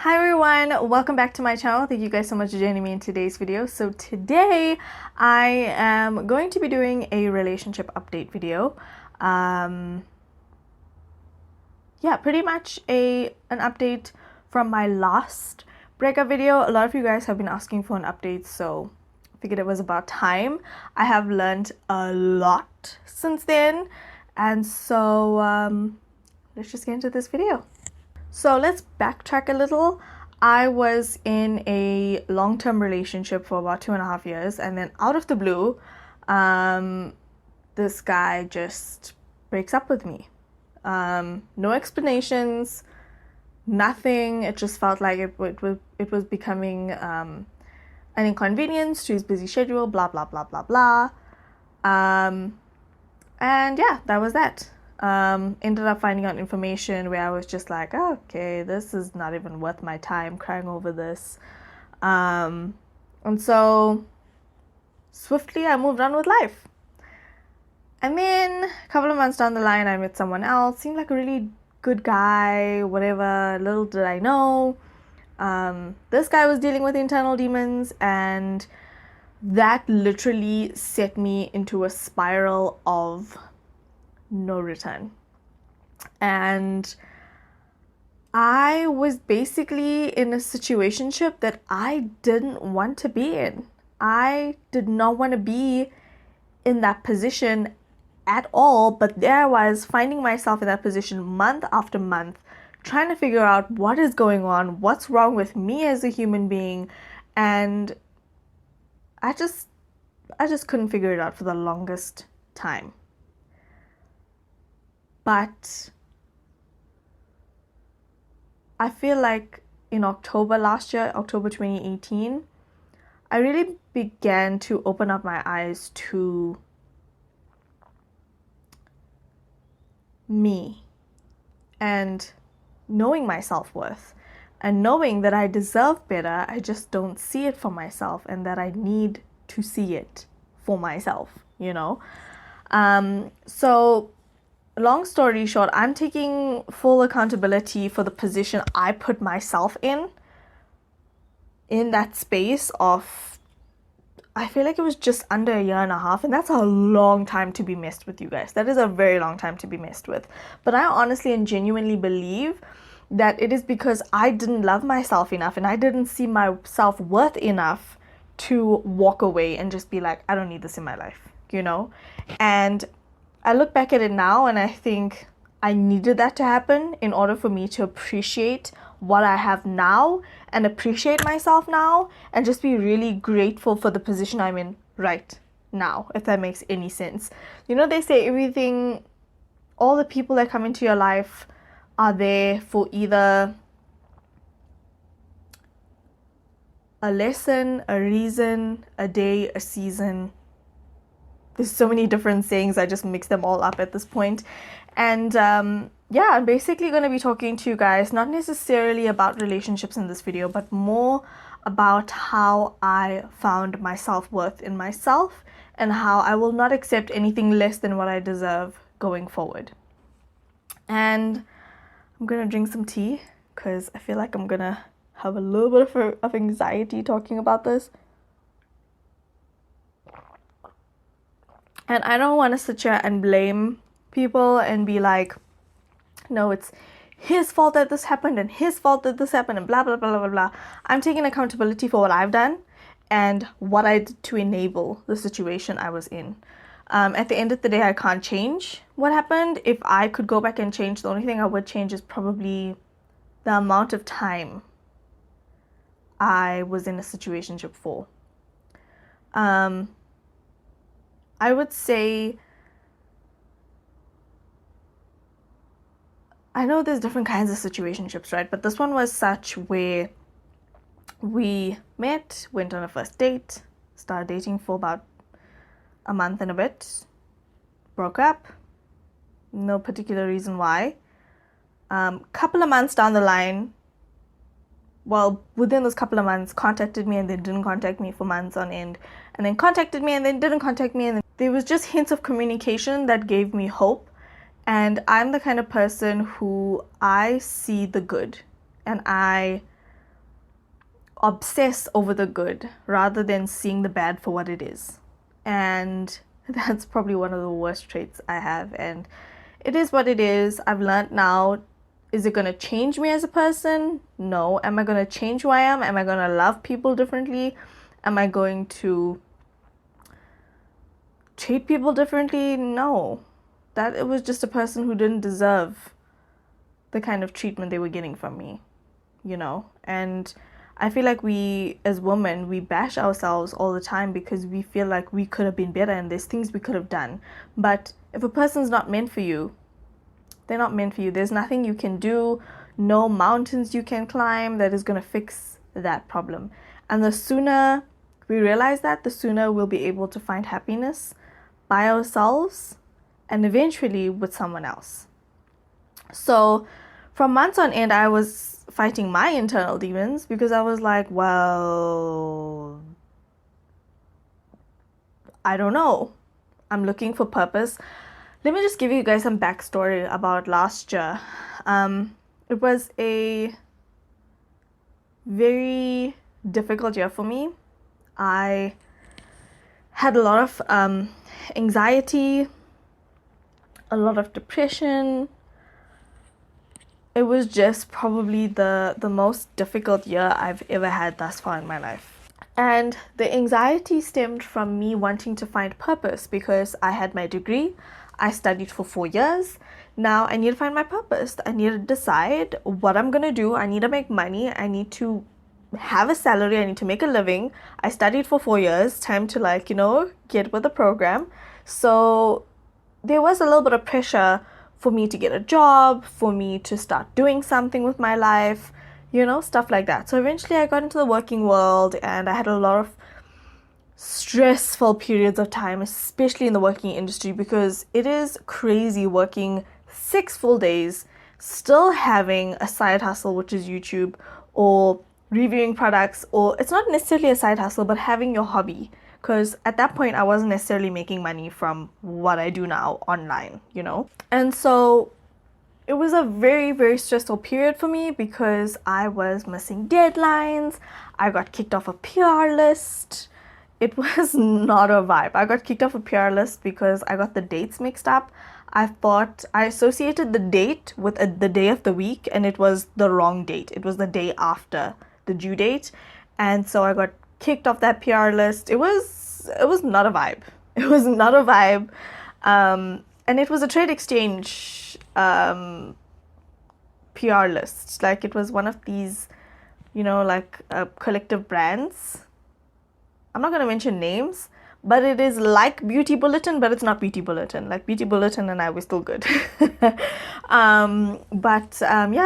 Hi everyone, welcome back to my channel. Thank you guys so much for joining me in today's video. So today I am going to be doing a relationship update video. Yeah, pretty much an update from my last breakup video. A lot of you guys have been asking for an update, so I figured it was about time. I have learned a lot since then, and so let's just get into this video. So let's backtrack a little. I was in a long-term relationship for about 2.5 years, and then out of the blue, this guy just breaks up with me. No explanations, nothing. It just felt like it was becoming an inconvenience to his busy schedule, blah, blah, blah, blah, blah. And yeah, that was that. Ended up finding out information where I was just like, oh, okay, this is not even worth my time crying over this. And so swiftly I moved on with life. And then a couple of months down the line, I met someone else, seemed like a really good guy, whatever. Little did I know, this guy was dealing with internal demons, and that literally set me into a spiral of no return. And I was basically in a situationship that I didn't want to be in. I did not want to be in that position at all, but there I was finding myself in that position month after month, trying to figure out what is going on, what's wrong with me as a human being, and I just couldn't figure it out for the longest time. But I feel like in October last year, October 2018, I really began to open up my eyes to me and knowing my self-worth and knowing that I deserve better. I just don't see it for myself, and that I need to see it for myself, you know? So long story short, I'm taking full accountability for the position I put myself in that space of, I feel like it was just under 1.5 years, and that's a long time to be messed with, you guys. That is a very long time to be messed with. But I honestly and genuinely believe that it is because I didn't love myself enough, and I didn't see my self-worth enough to walk away and just be like, I don't need this in my life, you know? And I look back at it now and I think I needed that to happen in order for me to appreciate what I have now and appreciate myself now and just be really grateful for the position I'm in right now, if that makes any sense. You know, they say everything, all the people that come into your life are there for either a lesson, a reason, a day, a season. There's so many different sayings, I just mix them all up at this point. And yeah, I'm basically going to be talking to you guys, not necessarily about relationships in this video, but more about how I found my self-worth in myself and how I will not accept anything less than what I deserve going forward. And I'm going to drink some tea because I feel like I'm going to have a little bit of anxiety talking about this. And I don't want to sit here and blame people and be like, no, it's his fault that this happened and his fault that this happened and blah, blah, blah, blah, blah. I'm taking accountability for what I've done and what I did to enable the situation I was in. At the end of the day, I can't change what happened. If I could go back and change, the only thing I would change is probably the amount of time I was in a situationship for. I would say, I know there's different kinds of situationships, right? But this one was such where we met, went on a first date, started dating for about a month and a bit, broke up, no particular reason why. Couple of months down the line, well, within those couple of months, contacted me and then didn't contact me for months on end, and then contacted me and then didn't contact me, and then there was just hints of communication that gave me hope. And I'm the kind of person who I see the good and I obsess over the good rather than seeing the bad for what it is. And that's probably one of the worst traits I have. And it is what it is. I've learned now. Is it going to change me as a person? No. Am I going to change who I am? Am I going to love people differently? Am I going to treat people differently? No. That it was just a person who didn't deserve the kind of treatment they were getting from me, you know? And I feel like we, as women, we bash ourselves all the time because we feel like we could have been better and there's things we could have done. But if a person's not meant for you, they're not meant for you. There's nothing you can do, no mountains you can climb that is going to fix that problem. And the sooner we realize that, the sooner we'll be able to find happiness by ourselves and eventually with someone else. So for months on end, I was fighting my internal demons because I was like, well, I don't know. I'm looking for purpose. Let me just give you guys some backstory about last year. It was a very difficult year for me. I had a lot of anxiety, a lot of depression. It was just probably the most difficult year I've ever had thus far in my life. And the anxiety stemmed from me wanting to find purpose because I had my degree. I studied for 4 years. Now I need to find my purpose. I need to decide what I'm going to do. I need to make money. I need to have a salary. I need to make a living. I studied for 4 years. Time to get with the program. So there was a little bit of pressure for me to get a job, for me to start doing something with my life, stuff like that. So eventually I got into the working world and I had a lot of stressful periods of time, especially in the working industry, because it is crazy working 6 full days, still having a side hustle, which is YouTube, or reviewing products, or it's not necessarily a side hustle, but having your hobby. Because at that point, I wasn't necessarily making money from what I do now online, And so it was a very, very stressful period for me because I was missing deadlines. I got kicked off a PR list. It was not a vibe. I got kicked off a PR list because I got the dates mixed up. I associated the date with the day of the week, and it was the wrong date. It was the day after the due date. And so I got kicked off that PR list. It was not a vibe. It was not a vibe. And it was a trade exchange PR list. Like, it was one of these, collective brands. I'm not going to mention names, but it is like Beauty Bulletin, but it's not Beauty Bulletin. Like, Beauty Bulletin and I were still good.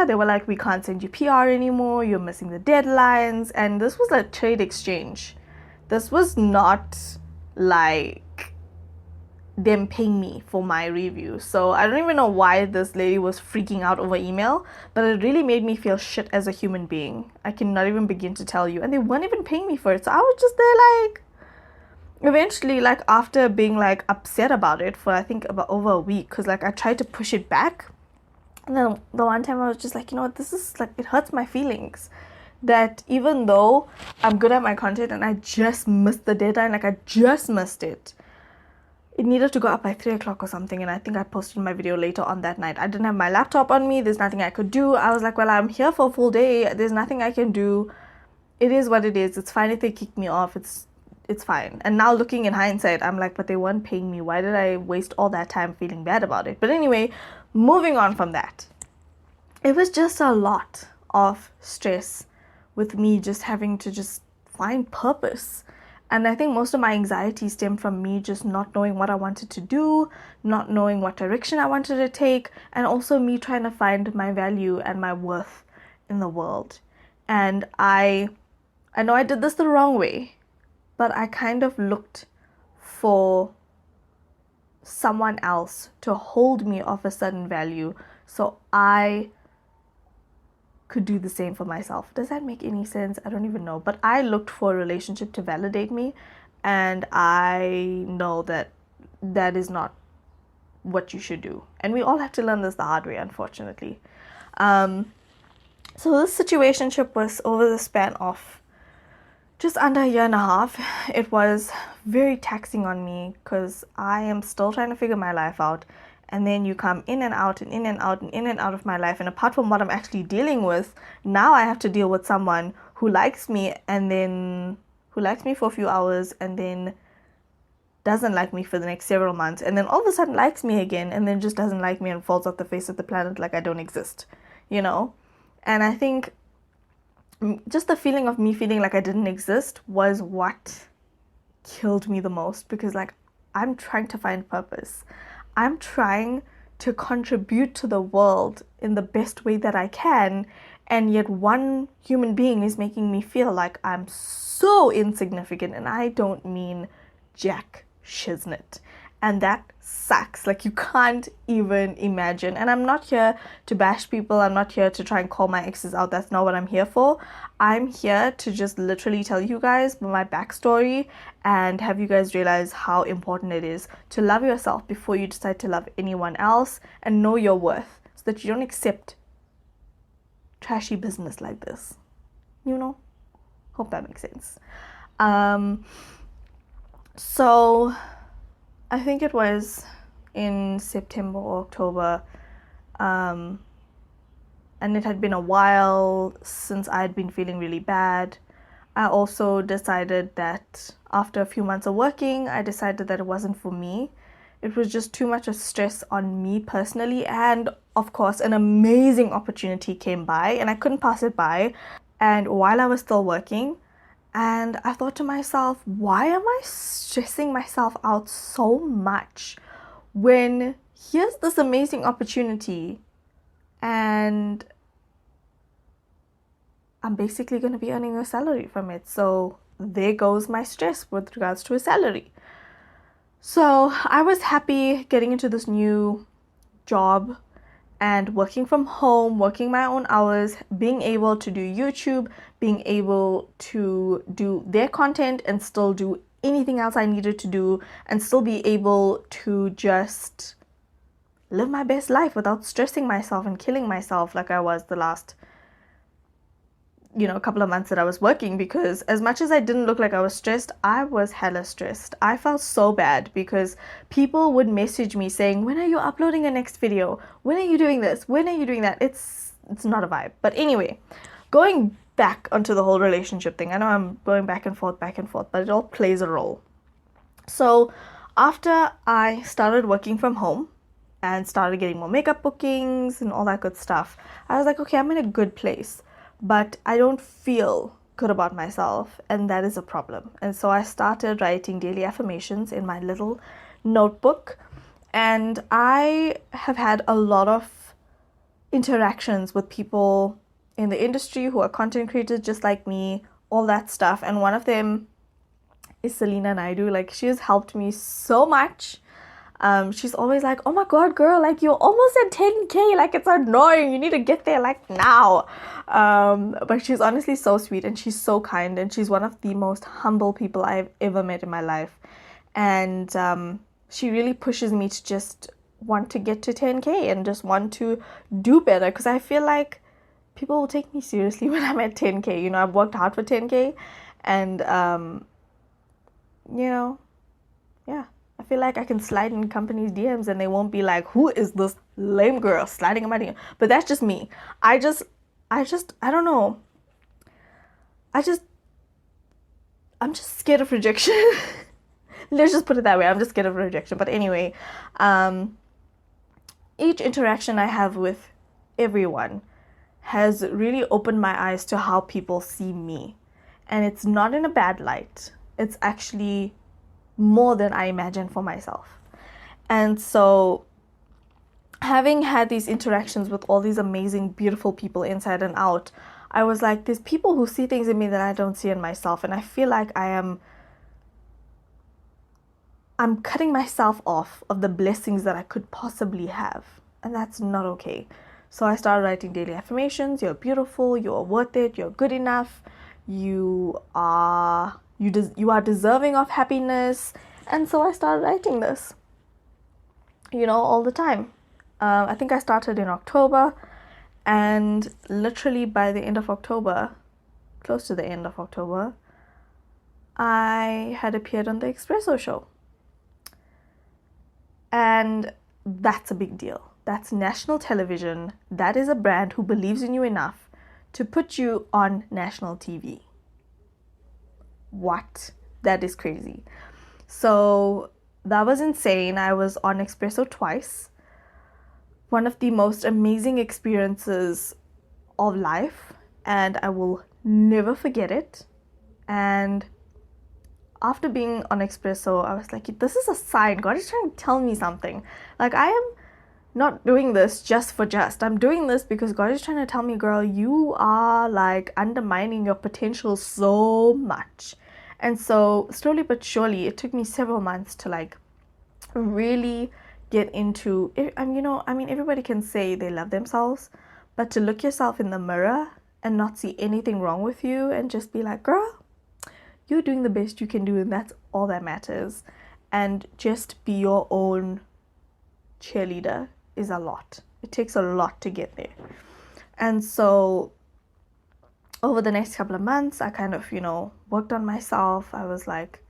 They were like, we can't send you PR anymore. You're missing the deadlines. And this was a trade exchange. This was not like them paying me for my review. So I don't even know why this lady was freaking out over email, but it really made me feel shit as a human being. I cannot even begin to tell you. And they weren't even paying me for it. So I was just there eventually, after being upset about it for I think about over a week, because I tried to push it back. And then the one time I was just this is it hurts my feelings that even though I'm good at my content and I just missed the deadline, I just missed it. It needed to go up by 3 o'clock or something, and I think I posted my video later on that night. I didn't have my laptop on me. There's nothing I could do. I was like, well, I'm here for a full day. There's nothing I can do. It is what it is. It's fine if they kick me off. It's fine. And now looking in hindsight, I'm like, but they weren't paying me. Why did I waste all that time feeling bad about it? But anyway, moving on from that. It was just a lot of stress with me just having to just find purpose. And I think most of my anxiety stemmed from me just not knowing what I wanted to do, not knowing what direction I wanted to take, and also me trying to find my value and my worth in the world. And I know I did this the wrong way, but I kind of looked for someone else to hold me of a certain value so I could do the same for myself. Does that make any sense? I don't even know. But I looked for a relationship to validate me, and I know that is not what you should do. And we all have to learn this the hard way, unfortunately. So this situationship was over the span of just under a year and a half. It was very taxing on me because I am still trying to figure my life out. And then you come in and out and in and out and in and out of my life. And apart from what I'm actually dealing with, now I have to deal with someone who likes me and then who likes me for a few hours and then doesn't like me for the next several months. And then all of a sudden likes me again and then just doesn't like me and falls off the face of the planet like I don't exist, you know? And I think just the feeling of me feeling like I didn't exist was what killed me the most, because like I'm trying to find purpose. I'm trying to contribute to the world in the best way that I can, and yet one human being is making me feel like I'm so insignificant, and I don't mean jack shiznit. And that sucks. Like, you can't even imagine. And I'm not here to bash people. I'm not here to try and call my exes out. That's not what I'm here for. I'm here to just literally tell you guys my backstory and have you guys realize how important it is to love yourself before you decide to love anyone else, and know your worth so that you don't accept trashy business like this. You know? Hope that makes sense. So I think it was in September or October, and it had been a while since I had been feeling really bad. I also decided that after a few months of working, I decided that it wasn't for me. It was just too much of stress on me personally, and of course an amazing opportunity came by and I couldn't pass it by. And while I was still working, and I thought to myself, why am I stressing myself out so much when here's this amazing opportunity and I'm basically going to be earning a salary from it. So there goes my stress with regards to a salary. So I was happy getting into this new job and working from home, working my own hours, being able to do YouTube, being able to do their content and still do anything else I needed to do, and still be able to just live my best life without stressing myself and killing myself like I was the last, a couple of months that I was working. Because as much as I didn't look like I was stressed, I was hella stressed. I felt so bad because people would message me saying, when are you uploading a next video? When are you doing this? When are you doing that? It's not a vibe. But anyway, going back onto the whole relationship thing. I know I'm going back and forth, but it all plays a role. So after I started working from home and started getting more makeup bookings and all that good stuff, I was like, okay, I'm in a good place, but I don't feel good about myself, and that is a problem. And so I started writing daily affirmations in my little notebook, and I have had a lot of interactions with people in the industry who are content creators just like me, all that stuff. And one of them is saneshnienaidoo. Like, she has helped me so much. She's always like, oh my god, girl, like, you're almost at 10k, like, it's annoying, you need to get there like now. But she's honestly so sweet, and she's so kind, and she's one of the most humble people I've ever met in my life. And she really pushes me to just want to get to 10k and just want to do better, because I feel like people will take me seriously when I'm at 10k. I've worked hard for 10k, and yeah, I feel like I can slide in companies' DMs and they won't be like, who is this lame girl sliding in my DM? But that's just me. I don't know. I'm just scared of rejection. Let's just put it that way. I'm just scared of rejection. But anyway, each interaction I have with everyone has really opened my eyes to how people see me. And it's not in a bad light. It's actually more than I imagined for myself. And so, having had these interactions with all these amazing, beautiful people inside and out, I was like, there's people who see things in me that I don't see in myself. And I feel like I'm cutting myself off of the blessings that I could possibly have. And that's not okay. So I started writing daily affirmations. You're beautiful. You're worth it. You're good enough. You are deserving of happiness. And so I started writing this, all the time. I think I started in October, and literally by the end of October, close to the end of October, I had appeared on the Espresso show. And that's a big deal. That's national television. That is a brand who believes in you enough to put you on national TV. What? That is crazy. So that was insane. I was on Espresso twice. One of the most amazing experiences of life, and I will never forget it. And after being on Espresso, I was like, this is a sign. God is trying to tell me something. Like, I am not doing this just for just. I'm doing this because God is trying to tell me, girl, you are like undermining your potential so much. And so slowly but surely, it took me several months to like really get into it. Everybody can say they love themselves, but to look yourself in the mirror and not see anything wrong with you and just be like, girl, you're doing the best you can do, and that's all that matters. And just be your own cheerleader is a lot. It takes a lot to get there. And so over the next couple of months, I kind of, worked on myself. I was like,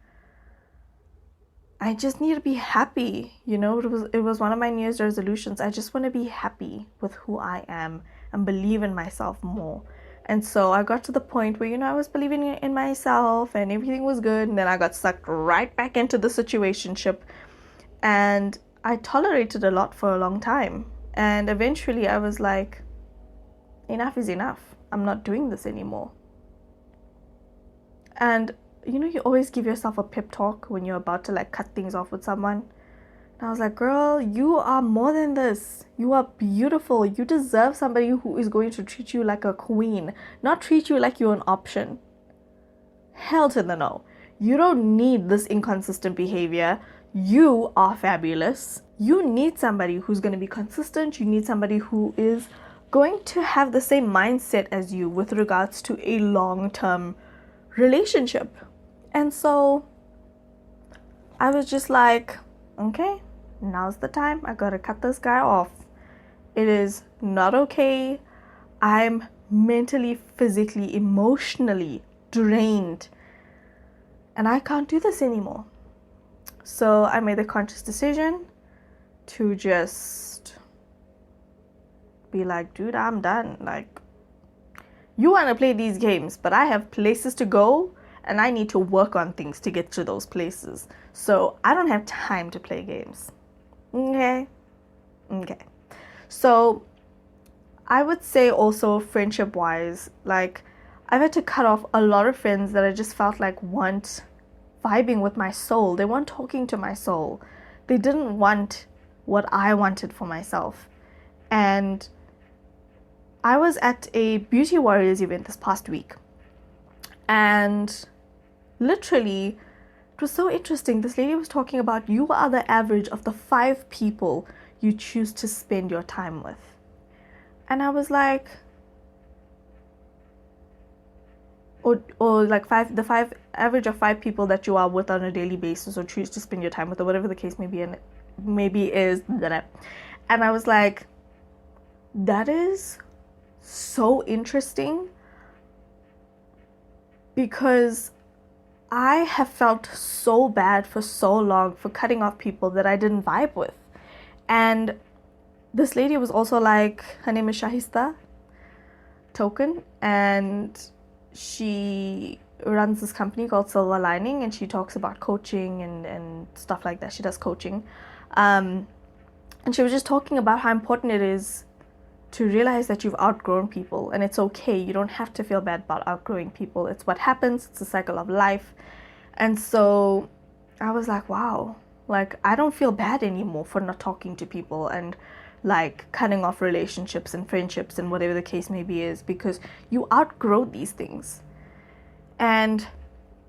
I just need to be happy. It was one of my New Year's resolutions. I just want to be happy with who I am and believe in myself more. And so I got to the point where, I was believing in myself and everything was good. And then I got sucked right back into the situationship. And I tolerated a lot for a long time. And eventually I was like, enough is enough. I'm not doing this anymore. And, you always give yourself a pep talk when you're about to like cut things off with someone. And I was like, girl, you are more than this. You are beautiful. You deserve somebody who is going to treat you like a queen, not treat you like you're an option. Hell to the no. You don't need this inconsistent behavior. You are fabulous. You need somebody who's going to be consistent. You need somebody who is going to have the same mindset as you with regards to a long-term relationship. And so I was just like, okay, now's the time. I gotta cut this guy off. It is not okay. I'm mentally, physically, emotionally drained. And I can't do this anymore. So I made the conscious decision to just be like, dude, I'm done. Like, you want to play these games, but I have places to go and I need to work on things to get to those places. So I don't have time to play games. Okay. So I would say also friendship wise, like I've had to cut off a lot of friends that I just felt like weren't vibing with my soul. They weren't talking to my soul. They didn't want what I wanted for myself. And I was at a Beauty Warriors event this past week. And literally, it was so interesting. This lady was talking about you are the average of the 5 people you choose to spend your time with. And I was like, or like the five average of 5 people that you are with on a daily basis or choose to spend your time with, or whatever the case may be, and maybe is that. And I was like, that is so interesting, because I have felt so bad for so long for cutting off people that I didn't vibe with. And this lady was also like, her name is Shahista Token, and she runs this company called Silver Lining, and she talks about coaching and stuff like that. She does coaching. And she was just talking about how important it is to realize that you've outgrown people, and it's okay. You don't have to feel bad about outgrowing people. It's what happens. It's a cycle of life. And so I was like, wow, like I don't feel bad anymore for not talking to people and like cutting off relationships and friendships and whatever the case may be, is because you outgrow these things. And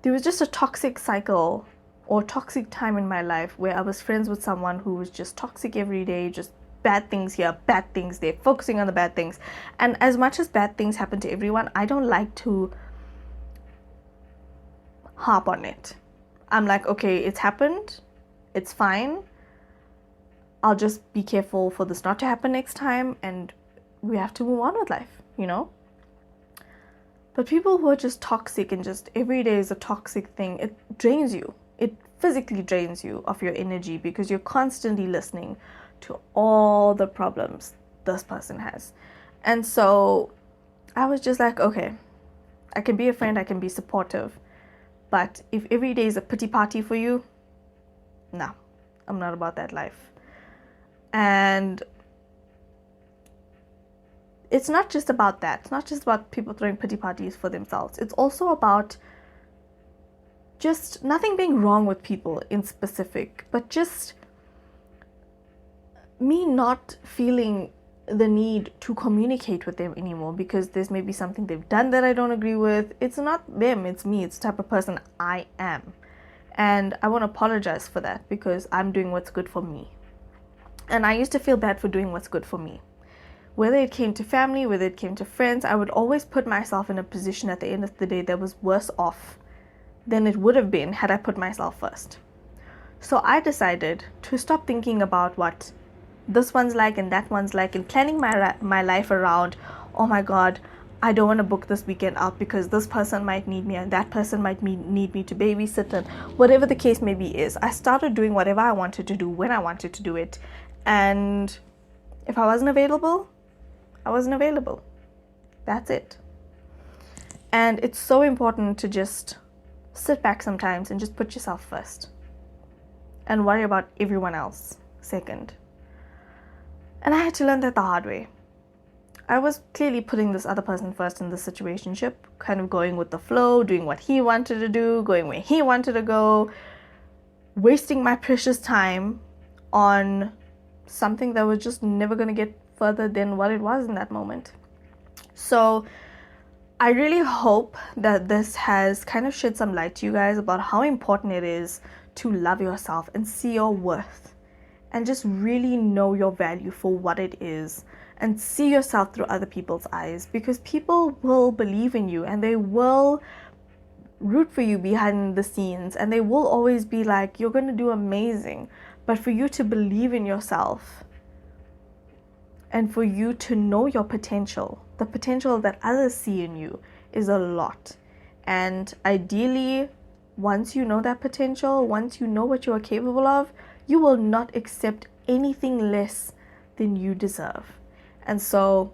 there was just a toxic cycle or toxic time in my life where I was friends with someone who was just toxic every day, just bad things here, bad things there, focusing on the bad things. And as much as bad things happen to everyone, I don't like to harp on it. I'm like, okay, it's happened, it's fine. I'll just be careful for this not to happen next time, and we have to move on with life, But people who are just toxic and just every day is a toxic thing, it drains you. It physically drains you of your energy because you're constantly listening to all the problems this person has. And so I was just like, okay, I can be a friend, I can be supportive. But if every day is a pity party for you, no, I'm not about that life. And it's not just about that. It's not just about people throwing pity parties for themselves. It's also about just nothing being wrong with people in specific, but just me not feeling the need to communicate with them anymore because there's maybe something they've done that I don't agree with. It's not them, it's me. It's the type of person I am. And I want to apologize for that because I'm doing what's good for me. And I used to feel bad for doing what's good for me. Whether it came to family, whether it came to friends, I would always put myself in a position at the end of the day that was worse off than it would have been had I put myself first. So I decided to stop thinking about what this one's like and that one's like and planning my life around, oh my God, I don't want to book this weekend out because this person might need me and that person might need me to babysit, and whatever the case maybe is. I started doing whatever I wanted to do when I wanted to do it. And if I wasn't available, I wasn't available. That's it. And it's so important to just sit back sometimes and just put yourself first and worry about everyone else second. And I had to learn that the hard way. I was clearly putting this other person first in this situationship, kind of going with the flow, doing what he wanted to do, going where he wanted to go, wasting my precious time on something that was just never going to get further than what it was in that moment. So I really hope that this has kind of shed some light to you guys about how important it is to love yourself and see your worth and just really know your value for what it is and see yourself through other people's eyes, because people will believe in you and they will root for you behind the scenes and they will always be like, you're going to do amazing. But for you to believe in yourself and for you to know your potential, the potential that others see in you is a lot. And ideally, once you know that potential, once you know what you are capable of, you will not accept anything less than you deserve. And so,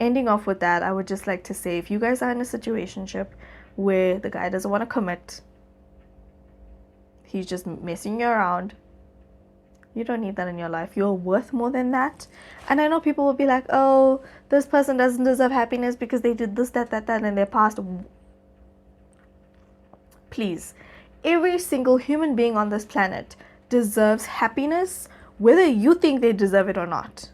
ending off with that, I would just like to say, if you guys are in a situationship where the guy doesn't want to commit, he's just messing you around, you don't need that in your life. You're worth more than that. And I know people will be like, oh, this person doesn't deserve happiness because they did this, that in their past. Please, every single human being on this planet deserves happiness, whether you think they deserve it or not.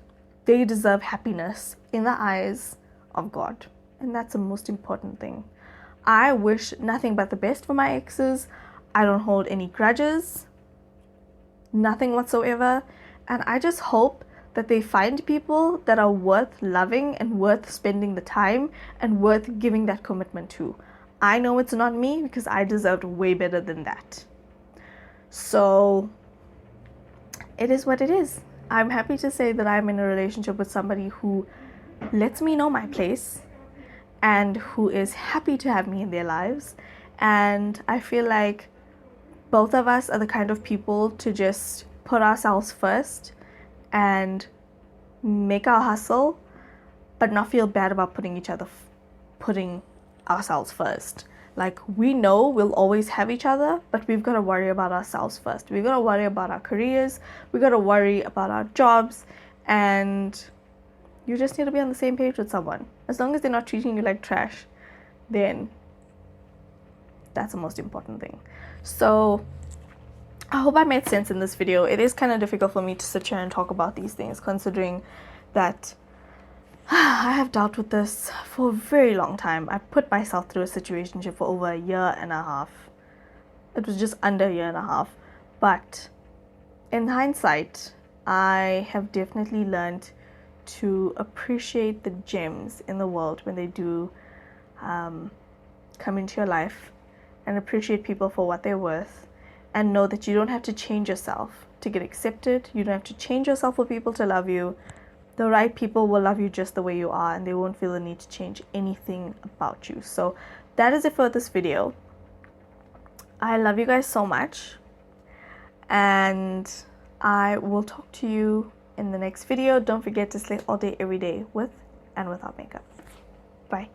They deserve happiness in the eyes of God. And that's the most important thing. I wish nothing but the best for my exes. I don't hold any grudges. Nothing whatsoever. And I just hope that they find people that are worth loving and worth spending the time and worth giving that commitment to. I know it's not me because I deserved way better than that. So it is what it is. I'm happy to say that I'm in a relationship with somebody who lets me know my place and who is happy to have me in their lives. And I feel like both of us are the kind of people to just put ourselves first and make our hustle, but not feel bad about putting ourselves first. Like, we know we'll always have each other, but we've got to worry about ourselves first. We've got to worry about our careers. We've got to worry about our jobs. And you just need to be on the same page with someone. As long as they're not treating you like trash, then that's the most important thing. So I hope I made sense in this video. It is kind of difficult for me to sit here and talk about these things, considering that I have dealt with this for a very long time. I put myself through a situationship for over a year and a half. It was just under a year and a half. But in hindsight, I have definitely learned to appreciate the gems in the world when they do come into your life, and appreciate people for what they're worth, and know that you don't have to change yourself to get accepted. You don't have to change yourself for people to love you. The right people will love you just the way you are, and they won't feel the need to change anything about you. So that is it for this video. I love you guys so much, and I will talk to you in the next video. Don't forget to slay all day, every day, with and without makeup. Bye.